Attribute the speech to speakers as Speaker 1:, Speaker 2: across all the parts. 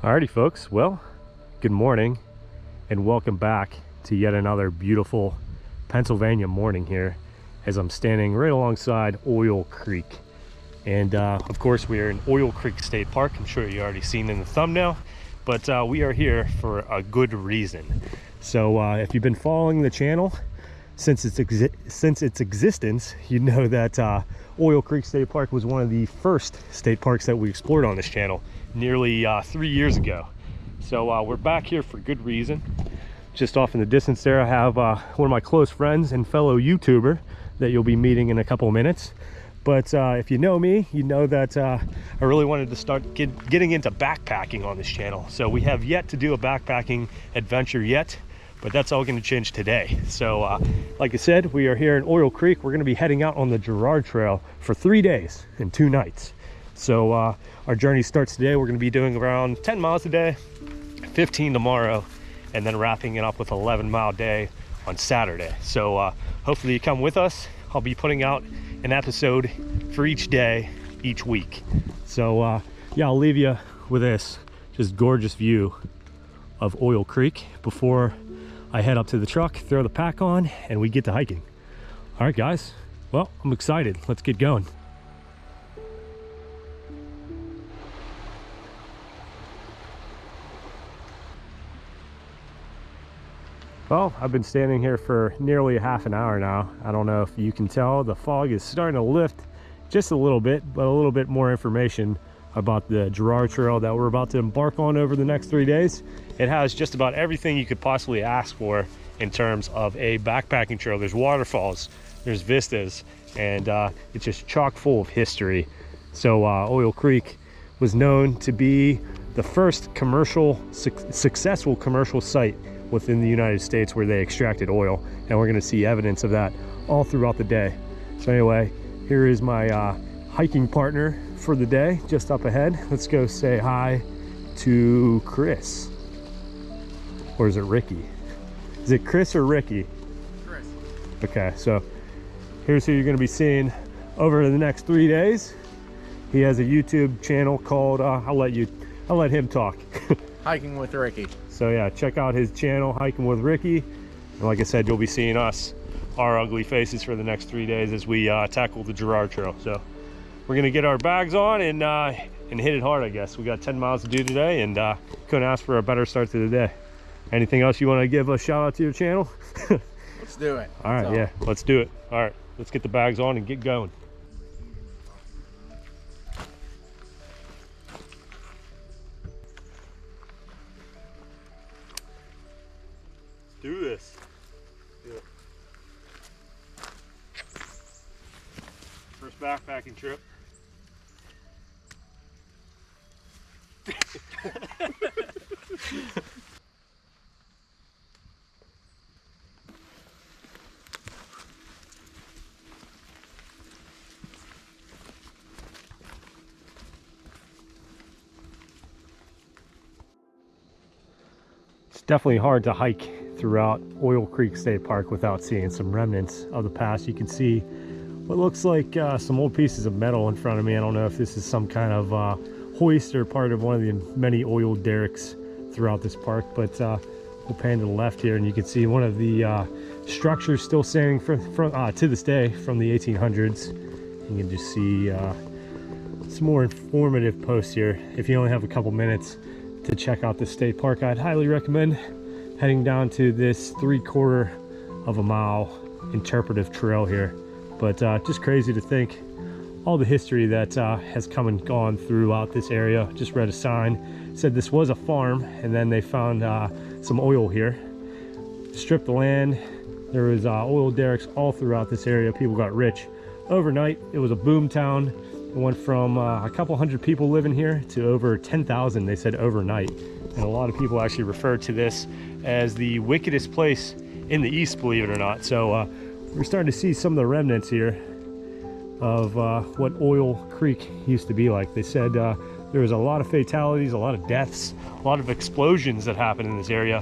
Speaker 1: Alrighty folks, well, good morning and welcome back to yet another beautiful Pennsylvania morning here as I'm standing right alongside Oil Creek. And of course we are in Oil Creek State Park. I'm sure you already seen in the thumbnail, but we are here for a good reason. So if you've been following the channel since its existence, you know that Oil Creek State Park was one of the first state parks that we explored on this channel nearly 3 years ago. So we're back here for good reason. Just off in the distance there, I have one of my close friends and fellow YouTuber that you'll be meeting in a couple of minutes. But if you know me, you know that I really wanted to start getting into backpacking on this channel. So we have yet to do a backpacking adventure yet, but that's all going to change today. So like I said, we are here in Oil Creek. We're going to be heading out on the Gerard Trail for 3 days and 2 nights. So our journey starts today. We're going to be doing around 10 miles today, 15 tomorrow, and then wrapping it up with an 11-mile day on Saturday. So hopefully you come with us. I'll be putting out an episode for each day, each week. So yeah, I'll leave you with this just gorgeous view of Oil Creek before I head up to the truck, throw the pack on, and we get to hiking. All right, guys. Well, I'm excited. Let's get going. Well, I've been standing here for nearly a half an hour now. I don't know if you can tell, the fog is starting to lift just a little bit, but a little bit more information about the Gerard Trail that we're about to embark on over the next 3 days. It has just about everything you could possibly ask for in terms of a backpacking trail. There's waterfalls, there's vistas, and it's just chock full of history. So Oil Creek was known to be the first successful commercial site within the United States where they extracted oil, and we're going to see evidence of that all throughout the day. So anyway, here is my hiking partner for the day just up ahead. Let's go say hi to Chris, or is it Ricky? Is it Chris or Ricky?
Speaker 2: Chris.
Speaker 1: Okay, so here's who you're going to be seeing over the next 3 days. He has a YouTube channel called I'll let him talk.
Speaker 2: Hiking with Ricky.
Speaker 1: So yeah, check out his channel, Hiking with Ricky. And like I said, you'll be seeing our ugly faces for the next 3 days as we tackle the Gerard Trail. So we're gonna get our bags on and hit it hard, I guess. We got 10 miles to do today, and couldn't ask for a better start to the day. Anything else you want to give a shout out to your channel?
Speaker 2: Let's do it.
Speaker 1: All right, yeah, let's do it. All right, let's get the bags on and get going. Do this. Do it. First backpacking trip. It's definitely hard to hike throughout Oil Creek State Park without seeing some remnants of the past. You can see what looks like some old pieces of metal in front of me. I don't know if this is some kind of hoist or part of one of the many oil derricks throughout this park, but we'll pan to the left here and you can see one of the structures still standing to this day from the 1800s. You can just see some more informative posts here. If you only have a couple minutes to check out the state park, I'd highly recommend heading down to this 3/4 of a mile interpretive trail here. But just crazy to think all the history that has come and gone throughout this area. Just read a sign, said this was a farm, and then they found some oil here. Stripped the land. There was oil derricks all throughout this area. People got rich overnight. It was a boom town. It went from a couple hundred people living here to over 10,000, they said, overnight. And a lot of people actually refer to this as the wickedest place in the East, believe it or not. So we're starting to see some of the remnants here of what Oil Creek used to be like. They said there was a lot of fatalities, a lot of deaths, a lot of explosions that happened in this area.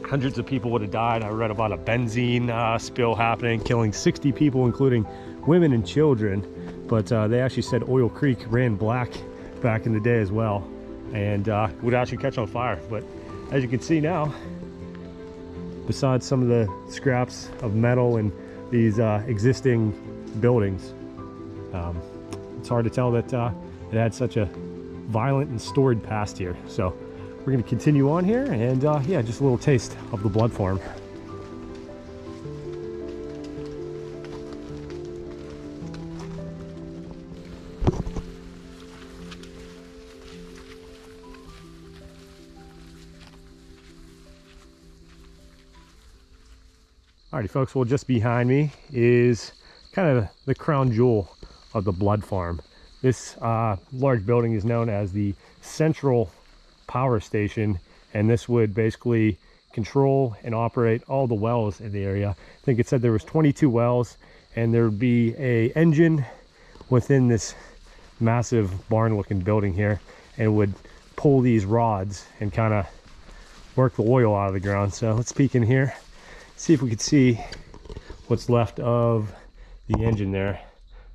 Speaker 1: Hundreds of people would have died. I read about a benzene spill happening, killing 60 people, including women and children. But they actually said Oil Creek ran black back in the day as well, and would actually catch on fire. But as you can see now, besides some of the scraps of metal and these existing buildings, it's hard to tell that it had such a violent and storied past here. So we're going to continue on here, and yeah, just a little taste of the blood farm. Alrighty folks, well, just behind me is kind of the crown jewel of the blood farm. This large building is known as the Central Power Station, and this would basically control and operate all the wells in the area. I think it said there was 22 wells, and there would be a engine within this massive barn looking building here, and it would pull these rods and kind of work the oil out of the ground. So let's peek in here, see if we could see what's left of the engine there.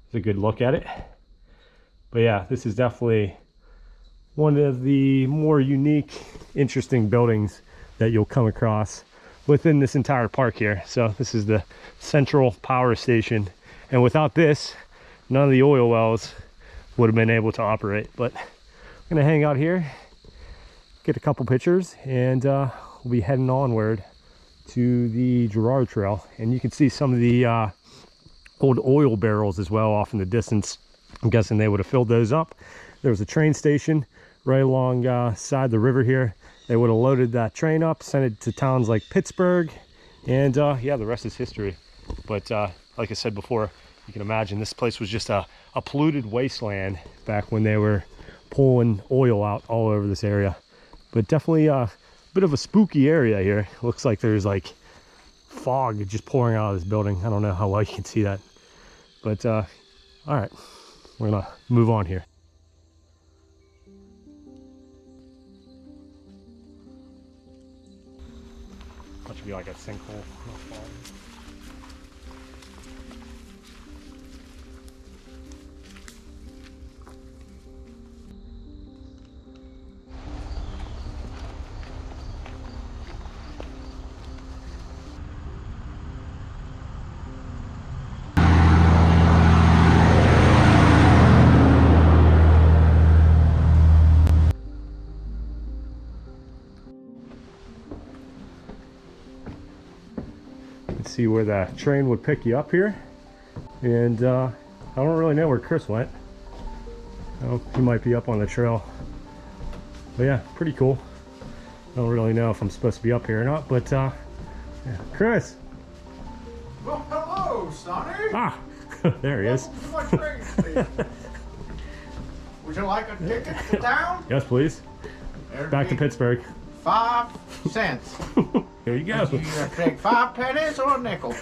Speaker 1: It's a good look at it. But yeah, this is definitely one of the more unique, interesting buildings that you'll come across within this entire park here. So this is the Central Power Station, and without this, none of the oil wells would have been able to operate. But I'm gonna hang out here, get a couple pictures, and we'll be heading onward to the Gerard Trail. And you can see some of the old oil barrels as well off in the distance. I'm guessing they would have filled those up. There was a train station right alongside the river here. They would have loaded that train up, sent it to towns like Pittsburgh, and yeah, the rest is history. But like I said before, you can imagine this place was just a polluted wasteland back when they were pulling oil out all over this area. But definitely a bit of a spooky area here. Looks like there's like fog just pouring out of this building. I don't know how well you can see that, but all right, we're gonna move on here. That should be like a sinkhole. See where the train would pick you up here, and I don't really know where Chris went. Oh, he might be up on the trail, but yeah, pretty cool. I don't really know if I'm supposed to be up here or not, but yeah. Chris.
Speaker 2: Well, hello, Sonny.
Speaker 1: Ah, there he is.
Speaker 2: Welcome to my train station. Would you like a ticket to town?
Speaker 1: Yes, please.
Speaker 2: There'd
Speaker 1: Back to
Speaker 2: be
Speaker 1: Pittsburgh.
Speaker 2: 5 cents.
Speaker 1: Here you go.
Speaker 2: You gonna take 5 pennies or a nickel?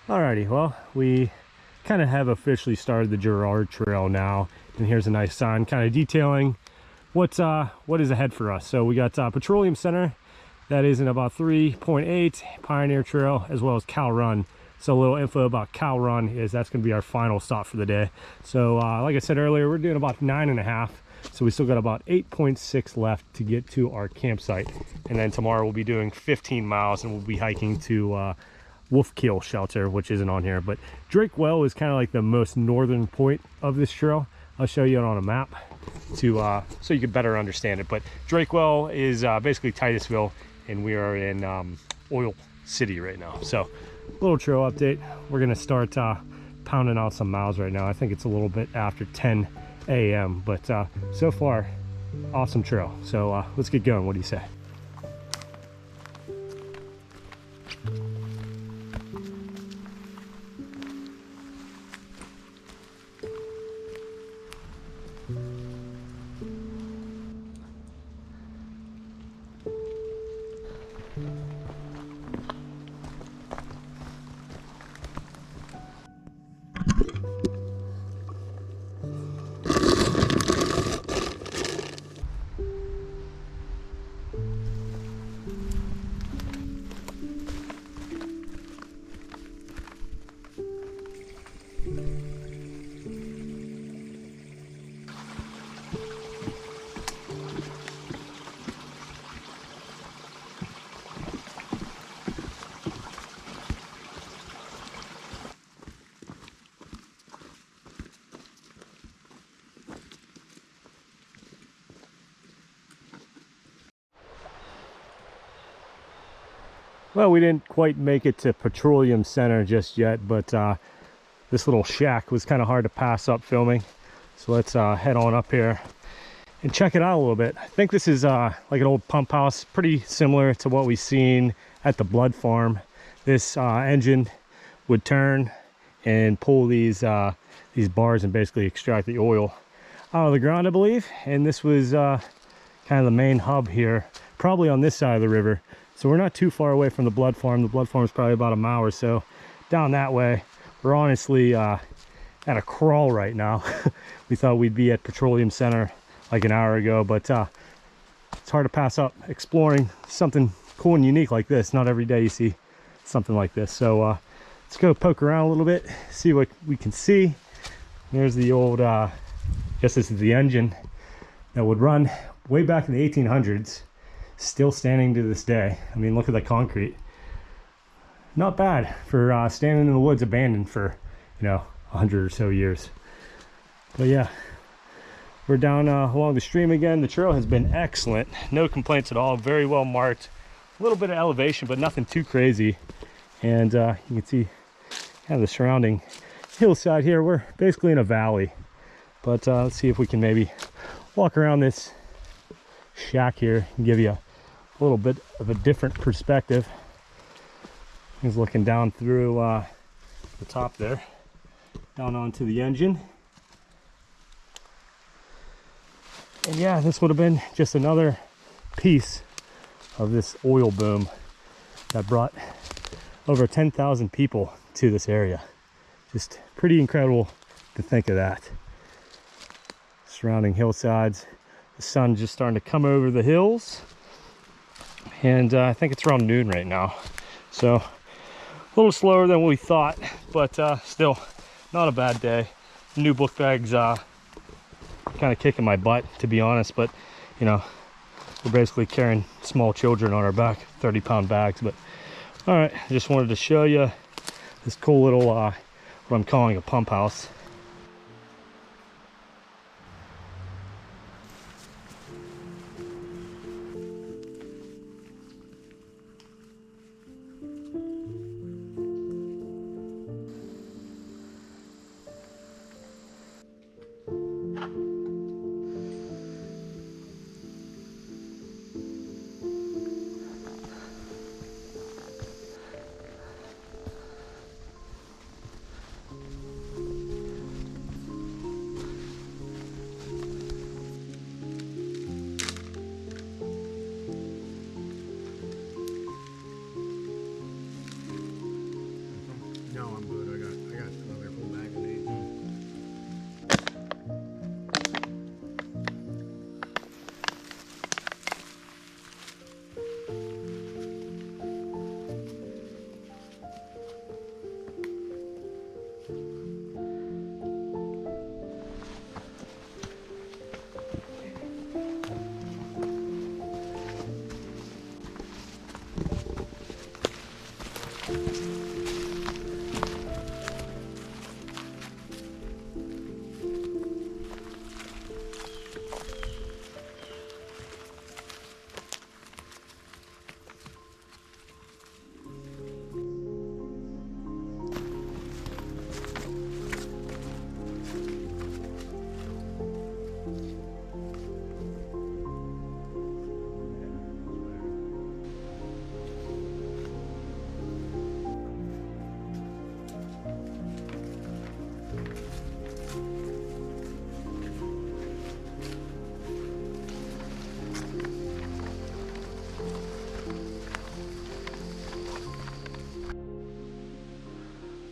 Speaker 1: Alrighty, well, we kind of have officially started the Gerard Trail now, and here's a nice sign kind of detailing what is ahead for us. So we got Petroleum Center, that is in about 3.8, Pioneer Trail, as well as Cow Run. So a little info about Cow Run is that's going to be our final stop for the day. So like I said earlier, we're doing about 9.5, so we still got about 8.6 left to get to our campsite. And then tomorrow we'll be doing 15 miles and we'll be hiking to Wolf Kill Shelter, which isn't on here, but Drake Well is kind of like the most northern point of this trail. I'll show you it on a map to so you can better understand it. But Drake Well is basically Titusville, and we are in Oil City right now. So little trail update. We're gonna start pounding out some miles right now. I think it's a little bit after 10 a.m. but so far awesome trail. So let's get going. What do you say? Well, we didn't quite make it to Petroleum Center just yet, but this little shack was kind of hard to pass up filming. So let's head on up here and check it out a little bit. I think this is like an old pump house, pretty similar to what we've seen at the blood farm. This engine would turn and pull these bars and basically extract the oil out of the ground, I believe. And this was kind of the main hub here, probably on this side of the river. So we're not too far away from the blood farm. The blood farm is probably about a mile or so down that way. We're honestly at a crawl right now. We thought we'd be at Petroleum Center like an hour ago, but it's hard to pass up exploring something cool and unique like this. Not every day you see something like this. So let's go poke around a little bit, see what we can see. There's the old, I guess this is the engine that would run way back in the 1800s. Still standing to this day. I mean, look at the concrete. Not bad for standing in the woods abandoned for, 100 or so years. But yeah, we're down along the stream again. The trail has been excellent. No complaints at all. Very well marked. A little bit of elevation, but nothing too crazy. And you can see kind of the surrounding hillside here. We're basically in a valley. But let's see if we can maybe walk around this shack here and give you a little bit of a different perspective. He's looking down through the top there, down onto the engine. And yeah, this would have been just another piece of this oil boom that brought over 10,000 people to this area. Just pretty incredible to think of that. Surrounding hillsides, the sun just starting to come over the hills. And I think it's around noon right now, so a little slower than we thought, but still not a bad day. New book bags kind of kicking my butt, to be honest, but we're basically carrying small children on our back, 30-pound bags. But all right, I just wanted to show you this cool little what I'm calling a pump house.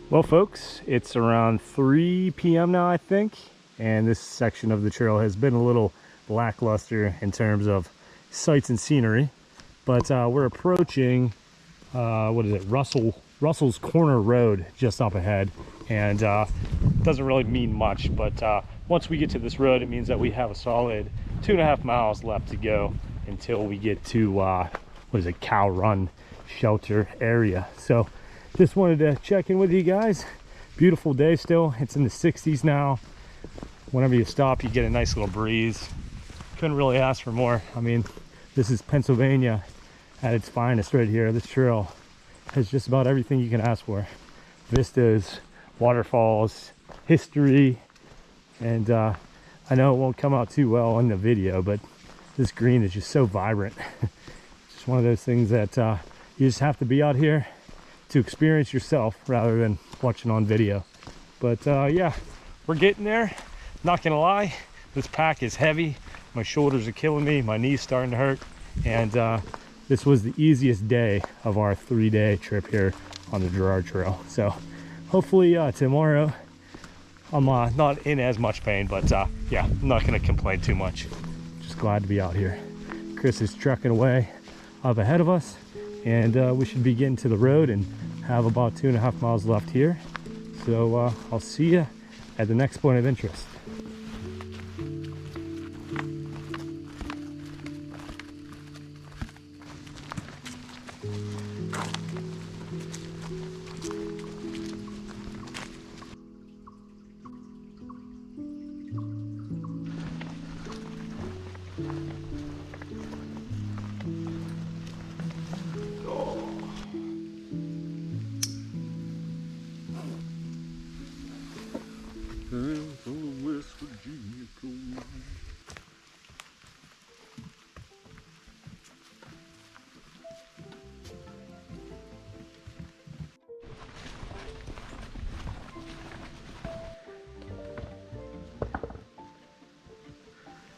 Speaker 1: Well, folks, it's around 3 p.m. now, I think, and this section of the trail has been a little lackluster in terms of sights and scenery, but we're approaching what is it, Russell's Corner Road just up ahead, and doesn't really mean much, but once we get to this road, it means that we have a solid 2.5 miles left to go until we get to what is it, Cow Run shelter area. So just wanted to check in with you guys. Beautiful day still. It's in the 60s now. Whenever you stop, you get a nice little breeze. Couldn't really ask for more. I mean, this is Pennsylvania at its finest right here. This trail has just about everything you can ask for. Vistas, waterfalls, history, and I know it won't come out too well in the video, but this green is just so vibrant. It's just one of those things that you just have to be out here to experience yourself rather than watching on video. But yeah, we're getting there. Not gonna lie, this pack is heavy. My shoulders are killing me, my knees starting to hurt, and this was the easiest day of our 3-day trip here on the Gerard Trail. So hopefully tomorrow I'm not in as much pain, but yeah, I'm not gonna complain too much. Just glad to be out here. Chris is trucking away up ahead of us, and we should be getting to the road and have about 2.5 miles left here. So I'll see you at the next point of interest.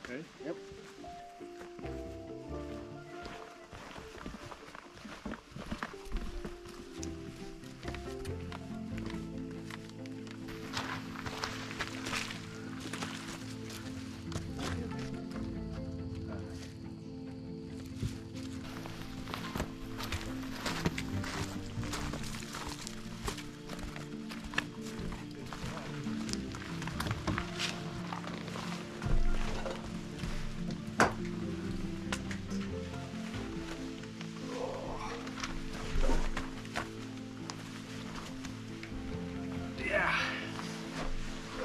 Speaker 2: Okay, yep.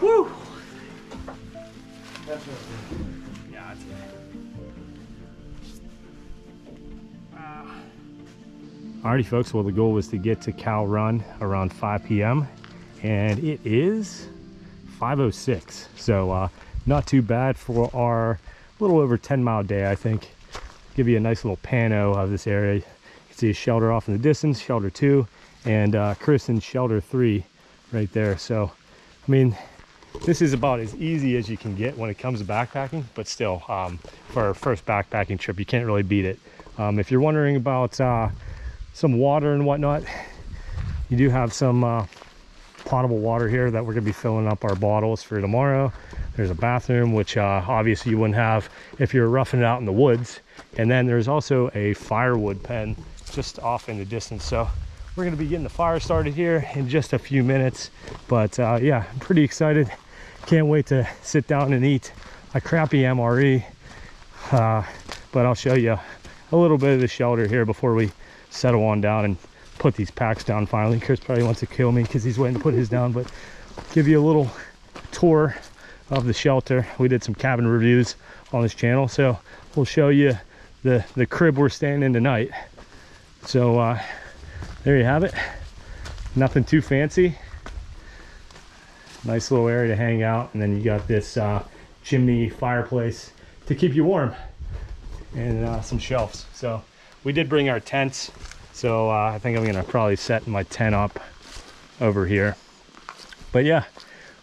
Speaker 1: Woo!
Speaker 2: That's what it is.
Speaker 1: Yeah, that's it. Alrighty, folks. Well, the goal was to get to Cow Run around 5 p.m. and it is 5:06. So not too bad for our little over 10-mile day, I think. Give you a nice little pano of this area. You can see a shelter off in the distance, shelter 2, and Chris in shelter 3 right there. So, I mean, this is about as easy as you can get when it comes to backpacking, but still, for our first backpacking trip, you can't really beat it. If you're wondering about some water and whatnot, you do have some potable water here that we're gonna be filling up our bottles for tomorrow. There's a bathroom, which obviously you wouldn't have if you're roughing it out in the woods. And then there's also a firewood pen just off in the distance. So we're gonna be getting the fire started here in just a few minutes. But yeah, I'm pretty excited. Can't wait to sit down and eat a crappy MRE. But I'll show you a little bit of the shelter here before we settle on down and put these packs down finally. Chris probably wants to kill me because he's waiting to put his down, but give you a little tour of the shelter. We did some cabin reviews on this channel, so we'll show you the crib we're staying in tonight. So there you have it. Nothing too fancy. Nice little area to hang out, and then you got this chimney fireplace to keep you warm, and some shelves. So we did bring our tents, so I think I'm gonna probably set my tent up over here. But yeah,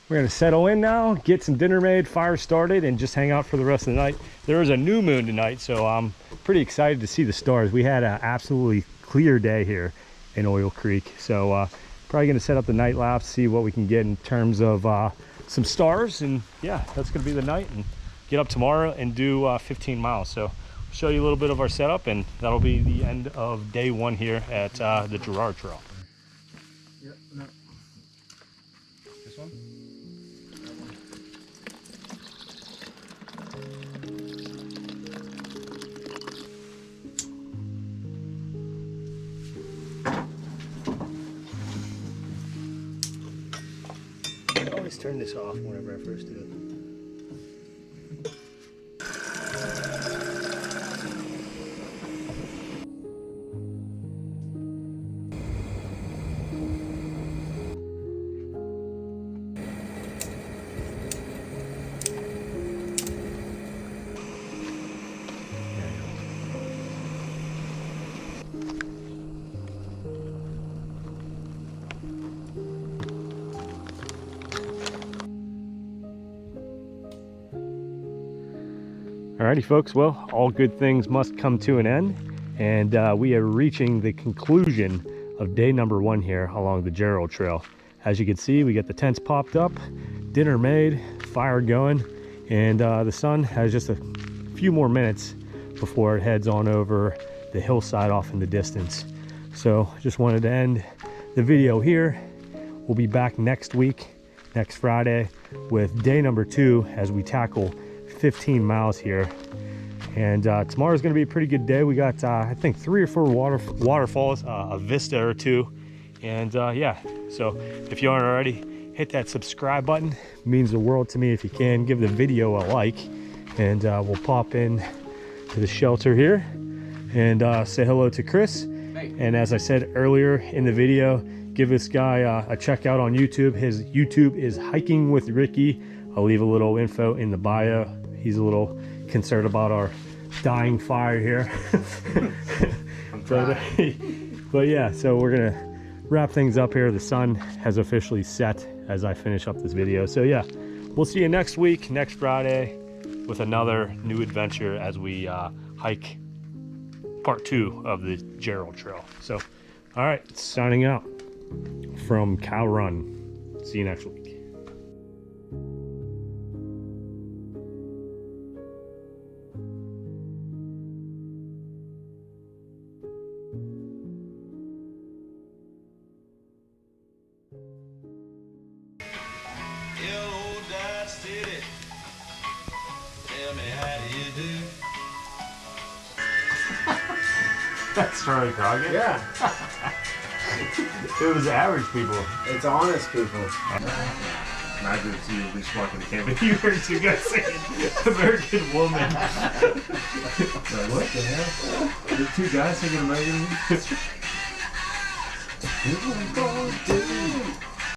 Speaker 1: we're gonna settle in now, get some dinner made, fire started, and just hang out for the rest of the night. There is a new moon tonight, so I'm pretty excited to see the stars. We had an absolutely clear day here in Oil Creek, so probably going to set up the night lapse, see what we can get in terms of some stars, and yeah, that's going to be the night, and get up tomorrow and do 15 miles. So I'll show you a little bit of our setup, and that'll be the end of day 1 here at the Gerard Trail.
Speaker 2: Yep, no. This one?
Speaker 1: I always turn this off whenever I first do it. Alrighty folks, well, all good things must come to an end, and we are reaching the conclusion of day number 1 here along the Gerard Trail. As you can see, we get the tents popped up, dinner made, fire going, and the sun has just a few more minutes before it heads on over the hillside off in the distance. So just wanted to end the video here. We'll be back next week, next Friday, with day number 2 as we tackle 15 miles here. And tomorrow's going to be a pretty good day. We got I think 3 or 4 waterfalls, a vista or 2, and yeah, so if you aren't already, hit that subscribe button. It means the world to me if you can. Give the video a like, and we'll pop in to the shelter here and say hello to Chris.
Speaker 2: Hey.
Speaker 1: And as I said earlier in the video, give this guy a check out on YouTube. His YouTube is Hiking with Ricky. I'll leave a little info in the bio. He's a little concerned about our dying fire here. but yeah, so we're gonna wrap things up here. The sun has officially set as I finish up this video. So yeah, we'll see you next week, next Friday, with another new adventure as we hike part 2 of the Gerard Trail. So, all right, signing out from Cow Run. See you next week. That's Charlie Crockett?
Speaker 2: Yeah.
Speaker 1: It was average people.
Speaker 2: It's honest people.
Speaker 1: Imagine if you were walking the camp and you heard 2 guys singing American Woman. Like, what the hell? There's 2 guys singing American Woman?